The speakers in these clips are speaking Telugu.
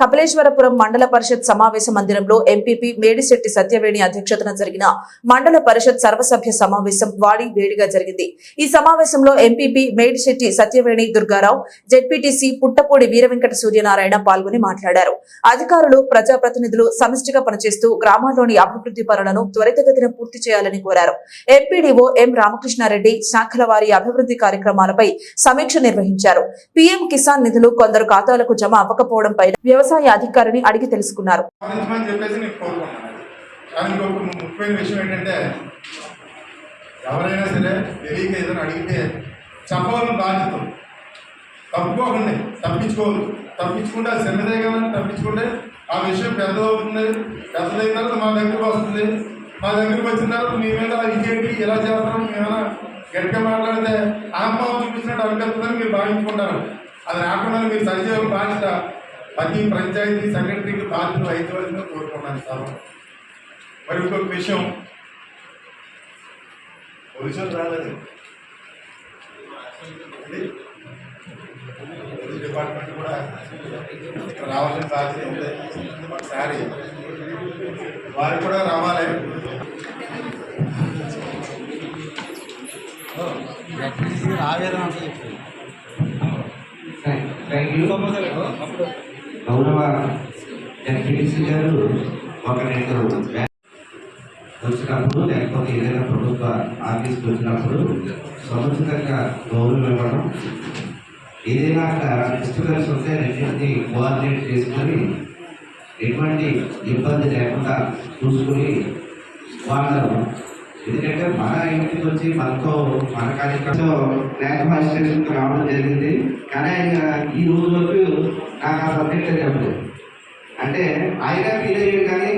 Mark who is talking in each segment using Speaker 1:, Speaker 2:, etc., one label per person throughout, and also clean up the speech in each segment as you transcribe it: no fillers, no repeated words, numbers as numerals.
Speaker 1: కపిలేశ్వరపురం మండల పరిషత్ సమావేశ మందిరంలో ఎంపీపీ మేడిశెట్టి సత్యవేణి అధ్యక్షతన జరిగిన మండల పరిషత్ సర్వసభ్య సమావేశం వాడి వేడిగా జరిగింది. ఈ సమావేశంలో ఎంపీపీ మేడిశెట్టి సత్యవేణి దుర్గారావు, జెడ్పీటీసీ పుట్టపూడి వీరవెంకట సూర్యనారాయణ పాల్గొని మాట్లాడారు. అధికారులు, ప్రజాప్రతినిధులు సమిష్టిగా పనిచేస్తూ గ్రామాల్లోని అభివృద్ధి పనులను త్వరితగతిన పూర్తి చేయాలని కోరారు. ఎంపీడీఓ ఎం రామకృష్ణారెడ్డి శాఖల వారి అభివృద్ధి కార్యక్రమాలపై సమీక్ష నిర్వహించారు. పీఎం కిసాన్ నిధులు కొందరు ఖాతాలకు జమ అవ్వకపోవడంపై వ్యవసాయ అధికారిని అడిగి తెలుసుకున్నారు.
Speaker 2: ఎవరైనా సరే తెలియక ఏదైనా అడిగితే చెప్పాలని బాధ్యత, తప్పుకోకండి, తప్పించుకుంటే అది చిన్నదే కదా, తప్పించుకుంటే ఆ విషయం పెద్దదవుతుంది. పెద్దదైన తర్వాత మా దగ్గరకు వస్తుంది. మా దగ్గరికి వచ్చిన తర్వాత మీ మీద ఇదేంటి ఇలా చేస్తాం, మేమైనా గట్టిగా మాట్లాడితే ఆత్మావం చూపించినట్టు అనిపిస్తుందని మీరు భావించుకుంటారు. అది రాకుండా మీరు సరిచేయ బాధ్యత ప్రతి పంచాయతీ సెక్రటరీకి బాధ్యత వహించవలసిందిగా కోరుకున్నాను సార్. మరి ఇంకొక విషయం, పోలీసులు రాలేదు, పోలీస్ డిపార్ట్మెంట్ కూడా రావాల్సిన బాధ్యత ఉంది. ఒకసారి వారు కూడా రావాలి.
Speaker 3: గౌరవ జడ్పీటీసీ గారు ఒక 2 వచ్చినప్పుడు, లేకపోతే ఏదైనా ప్రభుత్వ ఆఫీస్కి వచ్చినప్పుడు సముచితంగా గౌరవం ఇవ్వడం, ఏదైనా డిస్టర్బెన్స్ వస్తే రెండింటిని కోఆర్డినేట్ చేసుకొని ఎటువంటి ఇబ్బంది లేకుండా చూసుకుని వాళ్ళు, ఎందుకంటే మన ఇంటికి వచ్చి మనతో మన కార్యక్రమంలో ల్యాండ్ స్టేషన్కి రావడం జరిగింది. కానీ ఆయన ఈ రోజు వరకు నాకు ఆ సబ్జెక్ట్ చెప్పలేదు. అంటే ఆయన ఫీల్ అయ్యాడు, కానీ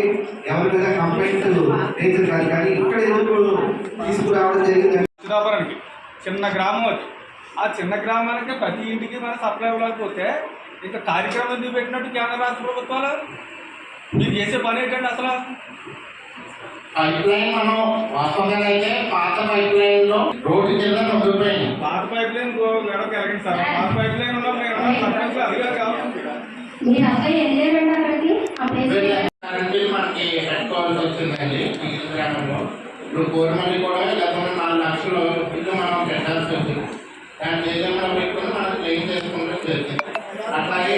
Speaker 3: ఎవరి మీద కంప్లైంట్ రేజర్ కాదు. కానీ ఇక్కడ ఎందుకు తీసుకురావడం జరిగింది?
Speaker 4: చిదాపురానికి చిన్న గ్రామం అది. ఆ చిన్న గ్రామానికి ప్రతి ఇంటికి మనం సప్లై ఇవ్వలేకపోతే ఇంకా కార్యక్రమం ఎందుకు పెట్టినట్టు కేంద్ర రాష్ట్ర ప్రభుత్వాలు? మీరు చేసే పని ఏంటండి అసలు?
Speaker 5: పైప్ లైన్ మనం వాస్తవంగా అయితే పాత పైప్ లైన్ లో రోడ్డు కింద మొదలుపోయింది.
Speaker 4: పాత పైప్ లైన్ మేడకి వెళ్ళండి సార్. పాత పైప్ లైన్ ఉన్నాం మేము అధికారులు కావాలి.
Speaker 5: మనకి పెట్టుకోవాల్సి వచ్చిందండి ఈ గ్రామంలో. ఇప్పుడు గవర్నమెంట్ కూడా గతంలో 4 లక్షల ఇల్లు మనం పెట్టాల్సి వచ్చింది. దాన్ని ఏదైనా పెట్టుకుని మనం క్లెయిమ్ చేసుకుంటే జరిగింది. అట్లాగే